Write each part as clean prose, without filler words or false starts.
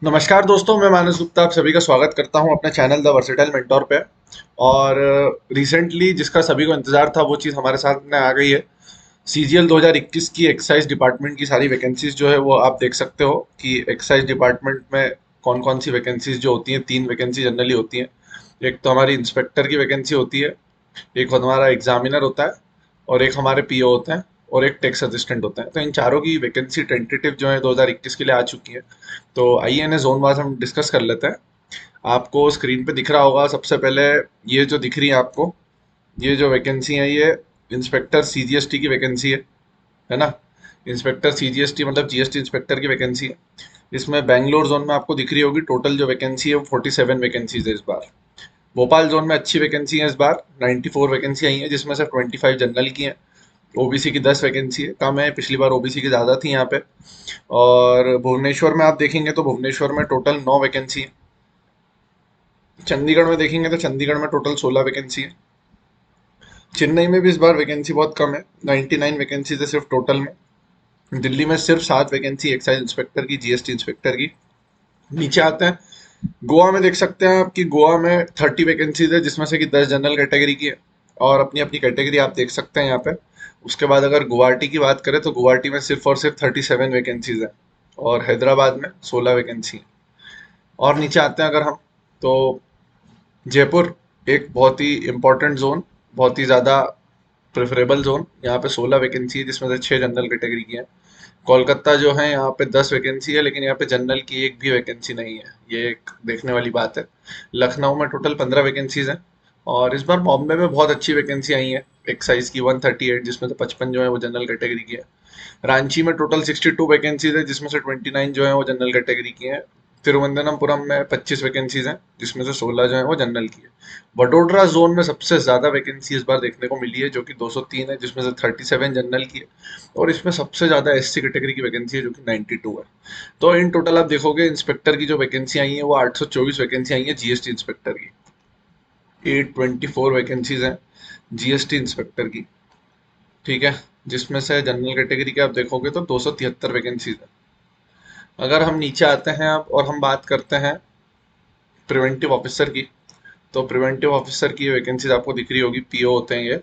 नमस्कार दोस्तों, मैं मानस गुप्ता आप सभी का स्वागत करता हूं अपने चैनल द वर्सेटाइल मेंटोर पे। और रिसेंटली जिसका सभी को इंतजार था वो चीज़ हमारे सामने आ गई है। सीजीएल 2021 की एक्साइज डिपार्टमेंट की सारी वैकेंसीज जो है वो आप देख सकते हो कि एक्साइज डिपार्टमेंट में कौन कौन सी वैकेंसीज जो होती हैं। तीन वैकेंसी जनरली होती हैं। एक तो हमारी इंस्पेक्टर की वैकेंसी होती है, एक हमारा एग्जामिनर होता है, और एक हमारे पीओ होते हैं, और एक टैक्स असिस्टेंट होता है। तो इन चारों की वैकेंसी टेंटेटिव जो है 2021 के लिए आ चुकी है। तो आइए इन्हें जोन वाइज हम डिस्कस कर लेते हैं। आपको स्क्रीन पे दिख रहा होगा सबसे पहले, ये जो दिख रही है आपको, ये जो वैकेंसी है ये इंस्पेक्टर सीजीएसटी की वैकेंसी है ना। इंस्पेक्टर सीजीएसटी मतलब जीएसटी इंस्पेक्टर की वैकेंसी है। इसमें बैंगलोर जोन में आपको दिख रही होगी, टोटल जो वैकेंसी है वो 47 वैकेंसीज है इस बार। भोपाल जोन में अच्छी वैकेंसी है इस बार, 94 वैकेंसी आई है, जिसमें से 25 जनरल की हैं। ओबीसी की 10 वैकेंसी है, कम है, पिछली बार ओबीसी की ज़्यादा थी यहाँ पे। और भुवनेश्वर में आप देखेंगे तो भुवनेश्वर में टोटल 9 वैकेंसी है। चंडीगढ़ में देखेंगे तो चंडीगढ़ में टोटल 16 वैकेंसी है। चेन्नई में भी इस बार वैकेंसी बहुत कम है, 99 वैकेंसी है सिर्फ टोटल में। दिल्ली में सिर्फ 7 वैकेंसी एक्साइज इंस्पेक्टर की, जीएसटी इंस्पेक्टर की। नीचे आते हैं, गोवा में देख सकते हैं आप कि गोवा में 30 वैकेंसीज है, जिसमें से कि 10 जनरल कैटेगरी की है। और अपनी अपनी कैटेगरी आप देख सकते हैं यहाँ पे। उसके बाद अगर गुवाहाटी की बात करें तो गुवाहाटी में सिर्फ और सिर्फ 37 वैकेंसीज है, और हैदराबाद में 16 वैकेंसी है। और नीचे आते हैं अगर हम, तो जयपुर एक बहुत ही इम्पोर्टेंट जोन, बहुत ही ज़्यादा प्रेफरेबल जोन। यहाँ पे 16 वैकेंसी है, जिसमें से 6 जनरल कैटेगरी की है। कोलकाता जो है यहाँ पे 10 वैकेंसी है, लेकिन यहाँ पे जनरल की एक भी वैकेंसी नहीं है, ये एक देखने वाली बात है। लखनऊ में टोटल 15 वैकेंसीज हैं। और इस बार बॉम्बे में बहुत अच्छी वैकेंसी आई है एक्साइज की, 138, जिसमें से 55 जो है वो जनरल कैटेगरी की है। रांची में टोटल 62 वैकेंसीज है, जिसमें से 29 जो है वो जनरल कैटेगरी की हैं। तिरुवनंतपुरम में 25 वैकेंसीज हैं, जिसमें से 16 जो है वो जनरल की है। वडोदरा जोन में सबसे ज्यादा वैकेंसी इस बार देखने को मिली है, जो कि 203 है, जिसमें से 37 जनरल की है। और इसमें सबसे ज्यादा एससी कैटेगरी की वैकेंसी है, जो कि 92 है। तो इन टोटल आप देखोगे इंस्पेक्टर की जो वैकेंसी आई है वो 824 वैकेंसी आई है जीएसटी इंस्पेक्टर की। 824 वैकेंसीज हैं जीएसटी इंस्पेक्टर की, ठीक है। जिसमें से जनरल कैटेगरी के आप देखोगे तो 273 वैकेंसीज है। अगर हम नीचे आते हैं अब और हम बात करते हैं प्रिवेंटिव ऑफिसर की, तो प्रिवेंटिव ऑफिसर की वैकेंसीज आपको दिख रही होगी, पीओ होते हैं ये।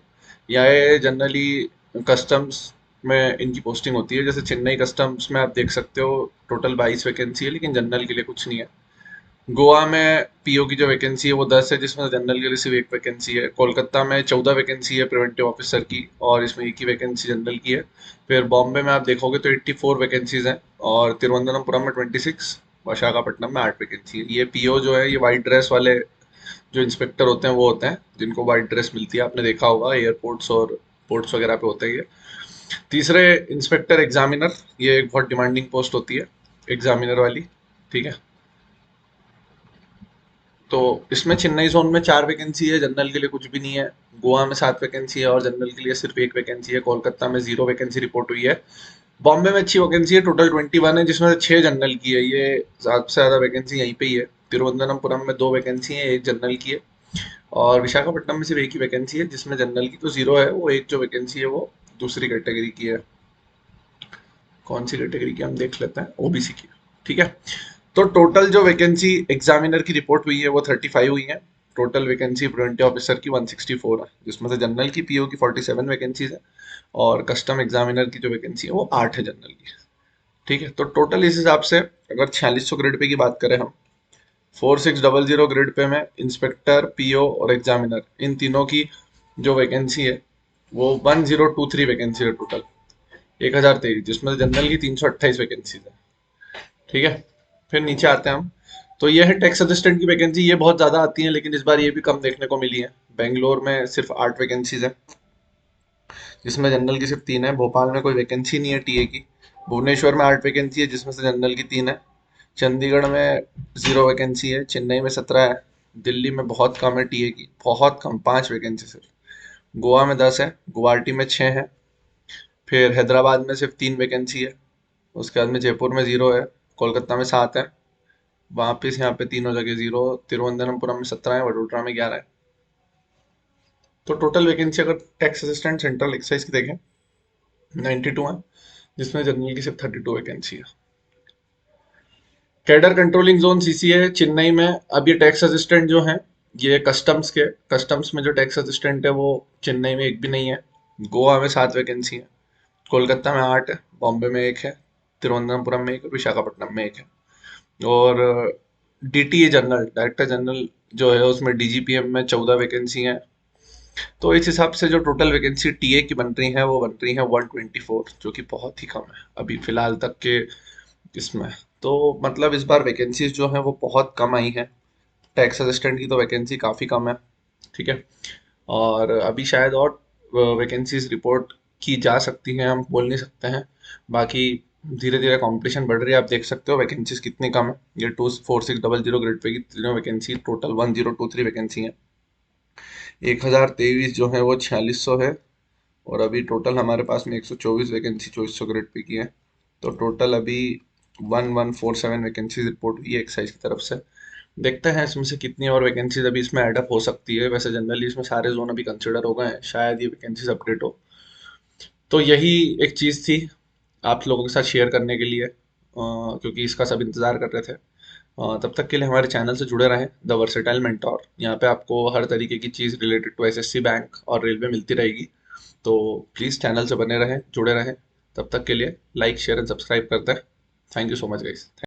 या ये जनरली कस्टम्स में इनकी पोस्टिंग होती है। जैसे चेन्नई कस्टम्स में आप देख सकते हो टोटल 22 वैकेंसी है, लेकिन जनरल के लिए कुछ नहीं है। गोवा में पीओ की जो वैकेंसी है वो 10 है, जिसमें जनरल के लिए सिर्फ एक वैकेंसी है। कोलकाता में 14 वैकेंसी है प्रिवेंटिव ऑफिसर की, और इसमें एक ही वैकेंसी जनरल की है। फिर बॉम्बे में आप देखोगे तो 84 वैकेंसीज हैं, और तिरुवनंतपुरम में 26, विशाखापट्टनम में 8 वैकेंसी है। ये पीओ जो है ये वाइट ड्रेस वाले जो इंस्पेक्टर होते हैं वो होते हैं, जिनको वाइट ड्रेस मिलती है, आपने देखा होगा एयरपोर्ट्स और पोर्ट्स वगैरह पे होते हैं ये। तीसरे इंस्पेक्टर एग्जामिनर, ये एक बहुत डिमांडिंग पोस्ट होती है एग्जामिनर वाली, ठीक है। तो इसमें चेन्नई जोन में 4 वैकेंसी है, जनरल के लिए कुछ भी नहीं है। गोवा में 7 वैकेंसी है और जनरल के लिए सिर्फ एक वैकेंसी है। कोलकाता में 0 वैकेंसी रिपोर्ट हुई है। बॉम्बे में अच्छी वैकेंसी है, टोटल 21 है, जिसमें से 6 जनरल की है। ये सबसे ज्यादा वैकेंसी यहीं पे ही है। तिरुवनंतपुरम में 2 वैकेंसी है, एक जनरल की है। और विशाखापट्टनम में सिर्फ एक ही वैकेंसी है, जिसमें जनरल की तो 0 है, वो एक जो वैकेंसी है वो दूसरी कैटेगरी की है। कौन सी कैटेगरी की हम देख लेते हैं, ओबीसी की, ठीक है। तो टोटल जो वैकेंसी एग्जामिनर की रिपोर्ट हुई है वो 35 हुई है। टोटल वैकेंसी प्रिवेंटिव ऑफिसर की 164 है, जिसमें से जनरल की पीओ की 47 वैकेंसीज है, और कस्टम एग्जामिनर की जो वैकेंसी है वो 8 है जनरल की, ठीक है। तो टोटल इस हिसाब से अगर 4600 ग्रेड पे की बात करें हम, 4600 ग्रेड पे में इंस्पेक्टर, पीओ और एग्जामिनर, इन तीनों की जो वैकेंसी है वो 1023 वैकेंसी है टोटल, 1023, जिसमें से जनरल की 328 वैकेंसीज है, ठीक है। फिर नीचे आते हैं हम, तो ये है टैक्स असिस्टेंट की वैकेंसी। ये बहुत ज़्यादा आती है, लेकिन इस बार ये भी कम देखने को मिली है। बेंगलोर में सिर्फ 8 वैकेंसीज है, जिसमें जनरल की सिर्फ 3 है। भोपाल में कोई वैकेंसी नहीं है टीए की। भुवनेश्वर में 8 वैकेंसी है, जिसमें से जनरल की 3 है। चंडीगढ़ में 0 वैकेंसी है। चेन्नई में 17 है। दिल्ली में बहुत कम है टीए की, बहुत कम, 5 वैकेंसी सिर्फ। गोवा में 10 है। गुवाहाटी में 6 है। फिर हैदराबाद में सिर्फ 3 वैकेंसी है। उसके बाद में जयपुर में 0 है। कोलकाता में 7 है। वापिस यहाँ पे तीनों जगह 0। तिरुवनंतपुरम में 17 है, वडोदरा में 11 है। तो टोटल वैकेंसी अगर टैक्स असिस्टेंट सेंट्रल एक्साइज की देखें, 92 है, जिसमें जनरल की सिर्फ 32 वैकेंसी है। Cadre controlling zone CCA Chennai में। अब ये टैक्स असिस्टेंट जो है, ये कस्टम्स में जो टैक्स असिस्टेंट है वो चेन्नई में एक भी नहीं है। गोवा में 7 वैकेंसी है, कोलकाता में 8 है, बॉम्बे में 1 है, तिरुवनंतपुरम में 1 है, विशाखापट्टनम में 1 है। और डीटीए जनरल, डायरेक्टर जनरल जो है उसमें डीजीपीएम में 14 वैकेंसी हैं। तो इस हिसाब से जो टोटल वैकेंसी टीए की बन रही है वो बन रही है 124, जो कि बहुत ही कम है अभी फिलहाल तक के इसमें। तो मतलब इस बार वैकेंसीज जो है वो बहुत कम आई हैं। टैक्स असिस्टेंट की तो वैकेंसी काफ़ी कम है, ठीक है। और अभी शायद और वैकेंसीज रिपोर्ट की जा सकती हैं, हम बोल नहीं सकते हैं। बाकी धीरे धीरे कंपटीशन बढ़ रही है, आप देख सकते हो वैकेंसीज कितनी कम है। ये 24600 ग्रेड पे की तीनों वैकेंसी, टोटल 1023 वैकेंसी है। 1023 जो है वो 4600 है। और अभी टोटल हमारे पास में 124 वैकेंसी 2400 ग्रेड पे की है। तो टोटल अभी 1147 वैकेंसीज रिपोर्ट हुई है एक्साइज की तरफ से। देखते हैं इसमें से कितनी और वैकेंसीज अभी इसमें एडअप हो सकती है। वैसे जनरली इसमें सारे जोन अभी कंसिडर हो गए हैं, शायद ये वैकेंसीज अपडेट हो। तो यही एक चीज़ थी आप लोगों के साथ शेयर करने के लिए, क्योंकि इसका सब इंतज़ार कर रहे थे। तब तक के लिए हमारे चैनल से जुड़े रहें, द वर्सेटाइल मेंटोर। यहाँ पे आपको हर तरीके की चीज़ रिलेटेड टू एसएससी, बैंक और रेलवे मिलती रहेगी। तो प्लीज़ चैनल से बने रहें, जुड़े रहें। तब तक के लिए लाइक शेयर एंड सब्सक्राइब करते हैं। Thank you so much guys.